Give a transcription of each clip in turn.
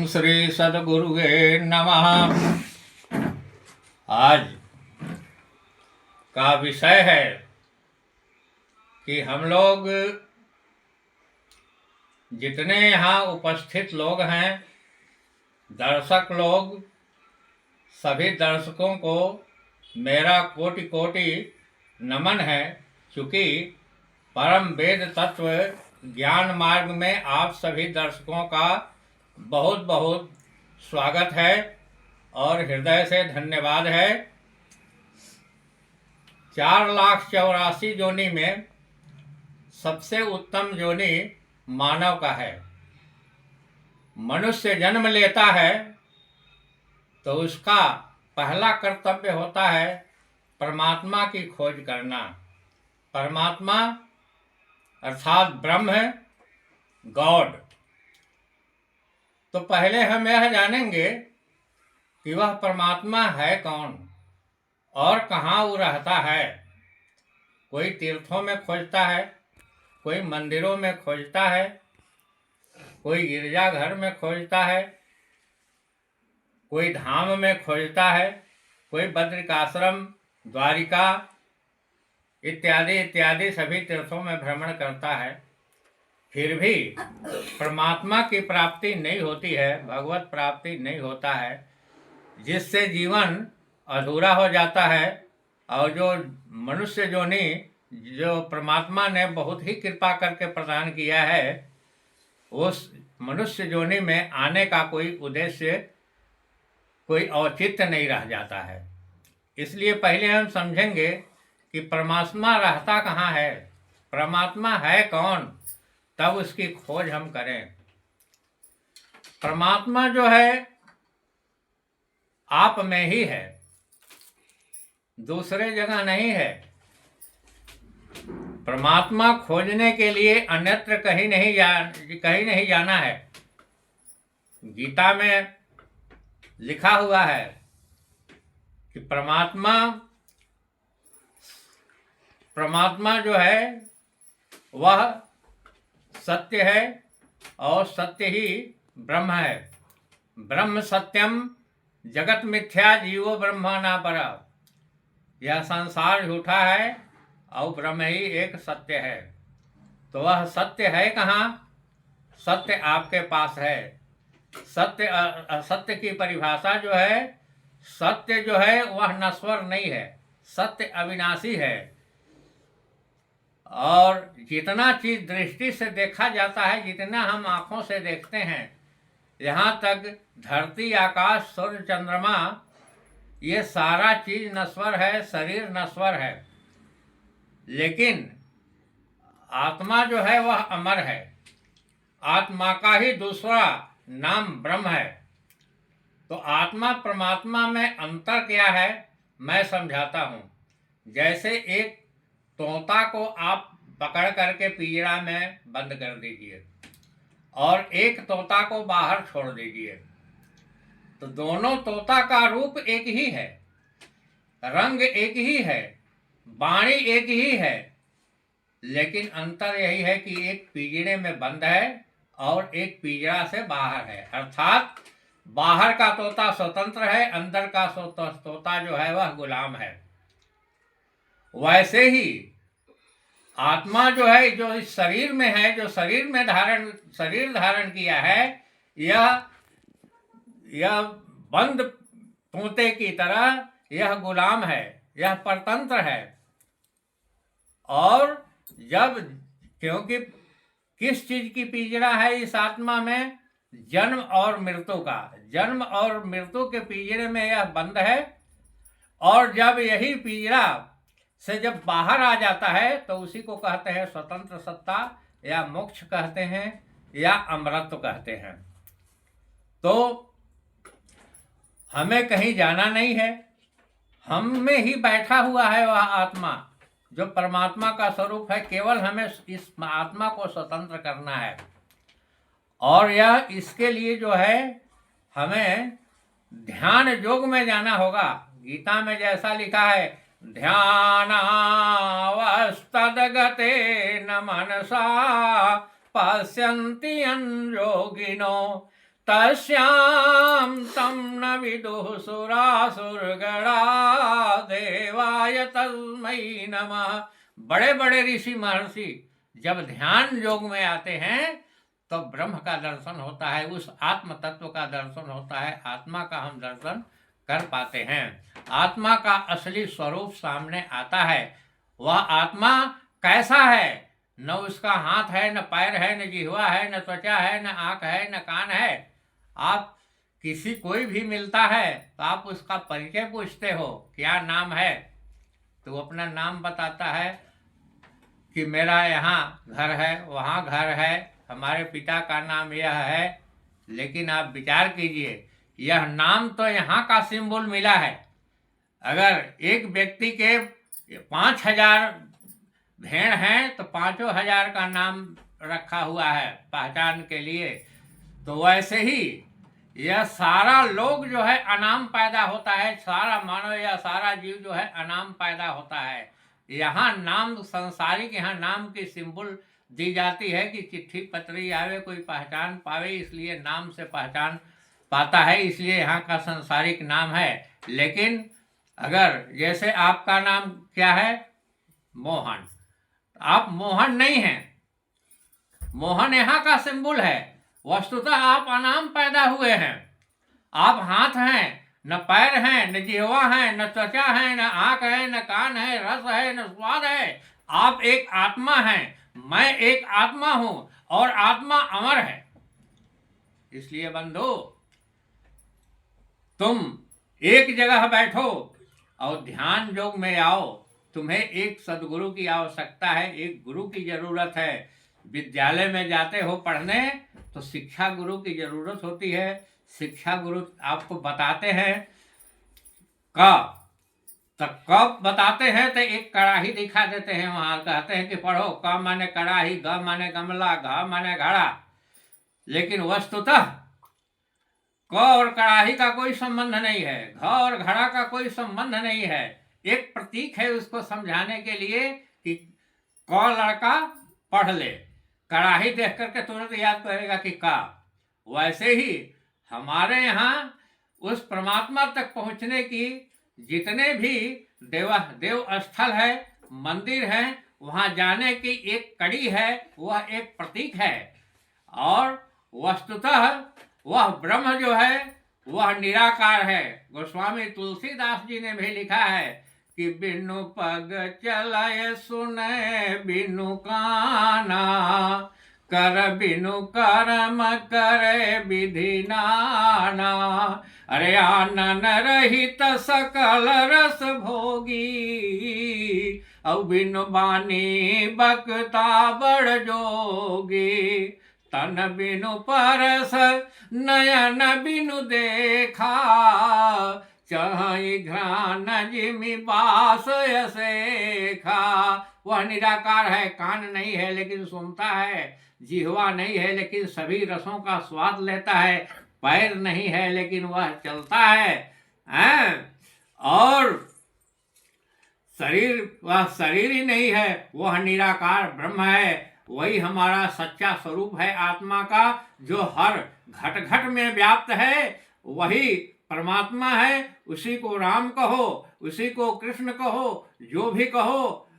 ओम श्री सद्गुरुवे नमः। आज का विषय है कि हम लोग जितने यहाँ उपस्थित लोग हैं, दर्शक लोग, सभी दर्शकों को मेरा कोटि कोटि नमन है। चूँकि परम वेद तत्व ज्ञान मार्ग में आप सभी दर्शकों का बहुत बहुत स्वागत है और हृदय से धन्यवाद है। 4,84,000 योनि में सबसे उत्तम योनि मानव का है। मनुष्य जन्म लेता है तो उसका पहला कर्तव्य होता है परमात्मा की खोज करना। परमात्मा अर्थात ब्रह्म, गॉड। तो पहले हम यह जानेंगे कि वह परमात्मा है कौन और कहाँ वो रहता है। कोई तीर्थों में खोजता है, कोई मंदिरों में खोजता है, कोई गिरजाघर में खोजता है, कोई धाम में खोजता है, कोई बद्रिकाश्रम, द्वारिका इत्यादि इत्यादि सभी तीर्थों में भ्रमण करता है। फिर भी परमात्मा की प्राप्ति नहीं होती है, भगवत प्राप्ति नहीं होता है, जिससे जीवन अधूरा हो जाता है। और जो मनुष्य योनि जो परमात्मा ने बहुत ही कृपा करके प्रदान किया है, उस मनुष्य योनि में आने का कोई उद्देश्य, कोई औचित्य नहीं रह जाता है। इसलिए पहले हम समझेंगे कि परमात्मा रहता कहाँ है, परमात्मा है कौन, तब उसकी खोज हम करें। परमात्मा जो है आप में ही है, दूसरे जगह नहीं है। परमात्मा खोजने के लिए अन्यत्र कहीं नहीं जाना है। गीता में लिखा हुआ है कि परमात्मा जो है वह सत्य है और सत्य ही ब्रह्म है। ब्रह्म सत्यम जगत मिथ्या जीवो ब्रह्माना परा। यह संसार झूठा है और ब्रह्म ही एक सत्य है। तो वह सत्य है कहाँ? सत्य आपके पास है। सत्य असत्य की परिभाषा जो है, सत्य जो है वह नश्वर नहीं है, सत्य अविनाशी है। और जितना चीज दृष्टि से देखा जाता है, जितना हम आँखों से देखते हैं, यहाँ तक धरती, आकाश, सूर्य, चंद्रमा, ये सारा चीज नश्वर है, शरीर नश्वर है। लेकिन आत्मा जो है वह अमर है। आत्मा का ही दूसरा नाम ब्रह्म है। तो आत्मा परमात्मा में अंतर क्या है मैं समझाता हूँ। जैसे एक तोता को आप पकड़ करके पिंजरा में बंद कर दीजिए और एक तोता को बाहर छोड़ दीजिए, तो दोनों तोता का रूप एक ही है, रंग एक ही है, वाणी एक ही है, लेकिन अंतर यही है कि एक पिंजरे में बंद है और एक पिंजरा से बाहर है। अर्थात बाहर का तोता स्वतंत्र है, अंदर का तोता जो है वह गुलाम है। वैसे ही आत्मा जो है, जो इस शरीर में है, जो शरीर धारण किया है, यह बंद तोते की तरह यह गुलाम है, यह परतंत्र है। और जब, क्योंकि किस चीज की पिंजरा है इस आत्मा में? जन्म और मृत्यु का। जन्म और मृत्यु के पिंजरे में यह बंद है। और जब यही पिंजरा से जब बाहर आ जाता है तो उसी को कहते हैं स्वतंत्र सत्ता, या मोक्ष कहते हैं, या अमरत्व कहते हैं। तो हमें कहीं जाना नहीं है, हम में ही बैठा हुआ है वह आत्मा जो परमात्मा का स्वरूप है। केवल हमें इस आत्मा को स्वतंत्र करना है। और यह इसके लिए जो है हमें ध्यान योग में जाना होगा। गीता में जैसा लिखा है, ध्यानावस्थितगतेन मनसा पश्यन्ति योगिनो तस्यां तं न विदुः सुरासुरगणा देवाय तस्मै नमः। बड़े बड़े ऋषि महर्षि जब ध्यान योग में आते हैं तो ब्रह्म का दर्शन होता है, उस आत्म तत्व का दर्शन होता है, आत्मा का हम दर्शन कर पाते हैं। आत्मा का असली स्वरूप सामने आता है। वह आत्मा कैसा है? न उसका हाथ है, न पैर है, न जिह्वा है, न त्वचा है, न आँख है, न कान है। आप किसी कोई भी मिलता है तो आप उसका परिचय पूछते हो, क्या नाम है? तो अपना नाम बताता है कि मेरा यहाँ घर है, वहाँ घर है, हमारे पिता का नाम यह है। लेकिन आप विचार कीजिए, यह नाम तो यहाँ का सिंबल मिला है। अगर एक व्यक्ति के 5,000 भेड़ हैं तो 5,000 का नाम रखा हुआ है पहचान के लिए। तो वैसे ही यह सारा लोग जो है अनाम पैदा होता है, सारा मानव या सारा जीव जो है अनाम पैदा होता है। यहाँ नाम संसारिक, यहाँ नाम की सिंबल दी जाती है कि चिट्ठी पत्री आवे कोई पहचान पावे, इसलिए नाम से पहचान पाता है, इसलिए यहाँ का संसारिक नाम है। लेकिन अगर जैसे आपका नाम क्या है? मोहन। आप मोहन नहीं हैं। मोहन यहाँ का सिंबल है, वस्तुतः आप अनाम पैदा हुए हैं। आप हाथ हैं, न पैर हैं, न जिह्वा है, न त्वचा है, न आँख है, न कान है, रस है, न स्वाद है। आप एक आत्मा हैं, मैं एक आत्मा हूं और आत्मा अमर है। इसलिए बंधु, तुम एक जगह बैठो और ध्यान योग में आओ। तुम्हें एक सदगुरु की आवश्यकता है, एक गुरु की जरूरत है। विद्यालय में जाते हो पढ़ने तो शिक्षा गुरु की जरूरत होती है। शिक्षा गुरु आपको बताते हैं तो कब बताते हैं तो एक कड़ाही दिखा देते हैं, वहां कहते हैं कि पढ़ो। क माने कड़ाही, ग माने गमला, घ माने घड़ा। लेकिन वस्तुतः क और कड़ाही का कोई संबंध नहीं है, घ और घड़ा का कोई संबंध नहीं है। एक प्रतीक है उसको समझाने के लिए कि क लड़का पढ़ ले, कड़ाही देख करके तुरंत याद करेगा कि का। वैसे ही हमारे यहाँ उस परमात्मा तक पहुँचने की जितने भी देव स्थल है, मंदिर है, वहाँ जाने की एक कड़ी है, वह एक प्रतीक है। और वस्तुतः वह ब्रह्म जो है वह निराकार है। गोस्वामी तुलसीदास जी ने भी लिखा है कि बिनु पग चलाए सुने बिनु काना, कर बिनु कर्म करे विधि नाना। अरे आनन रहित सकल रस भोगी, औ बिनु बानी बकता बड़ जोगी। तन बिनु परस नयन बिनु देखा, चाहे घ्राण जिमि बास यसेखा। वह निराकार है, कान नहीं है लेकिन सुनता है, जिह्वा नहीं है लेकिन सभी रसों का स्वाद लेता है, पैर नहीं है लेकिन वह चलता है, और वह शरीर ही नहीं है, वह निराकार ब्रह्म है। वही हमारा सच्चा स्वरूप है आत्मा का, जो हर घट घट में व्याप्त है। वही परमात्मा है। उसी को राम कहो, उसी को कृष्ण कहो, जो भी कहो।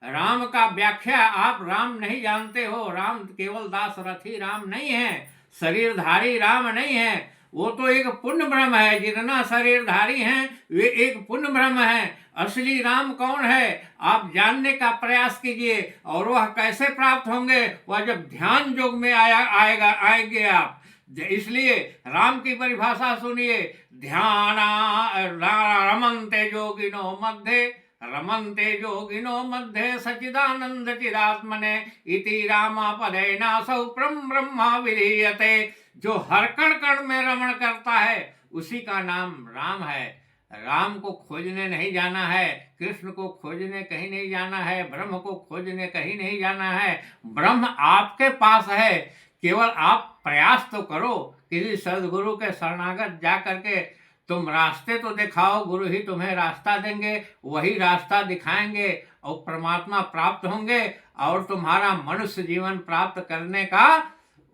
राम का व्याख्या आप राम नहीं जानते हो। राम केवल दासरथी राम नहीं है, शरीरधारी राम नहीं है। वो तो एक पूर्ण ब्रह्म है। जितना शरीरधारी हैं वे एक पूर्ण ब्रह्म है। असली राम कौन है आप जानने का प्रयास कीजिए। और वह कैसे प्राप्त होंगे? वह जब ध्यान योग में आएंगे आप। इसलिए राम की परिभाषा सुनिए, ध्याना रमन्ते योगिनो मध्ये, रमन्ते योगिनो मध्ये सच्चिदानंद चिदात्मने इति रामापदेनासौ परं ब्रह्मा विधीयते। जो हर कण कण में रमण करता है उसी का नाम राम है। राम को खोजने नहीं जाना है, कृष्ण को खोजने कहीं नहीं जाना है, ब्रह्म को खोजने कहीं नहीं जाना है। ब्रह्म आपके पास है, केवल आप प्रयास तो करो। किसी सदगुरु के शरणागत जा करके तुम रास्ते तो दिखाओ, गुरु ही तुम्हें रास्ता देंगे, वही रास्ता दिखाएंगे और परमात्मा प्राप्त होंगे और तुम्हारा मनुष्य जीवन प्राप्त करने का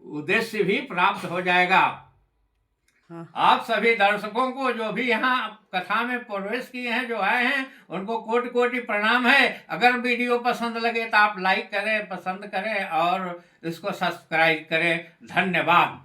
उद्देश्य भी प्राप्त हो जाएगा। हाँ। आप सभी दर्शकों को जो भी यहाँ कथा में प्रवेश किए हैं, जो आए हैं, उनको कोटि कोटि प्रणाम है। अगर वीडियो पसंद लगे तो आप लाइक करें, पसंद करें और इसको सब्सक्राइब करें। धन्यवाद।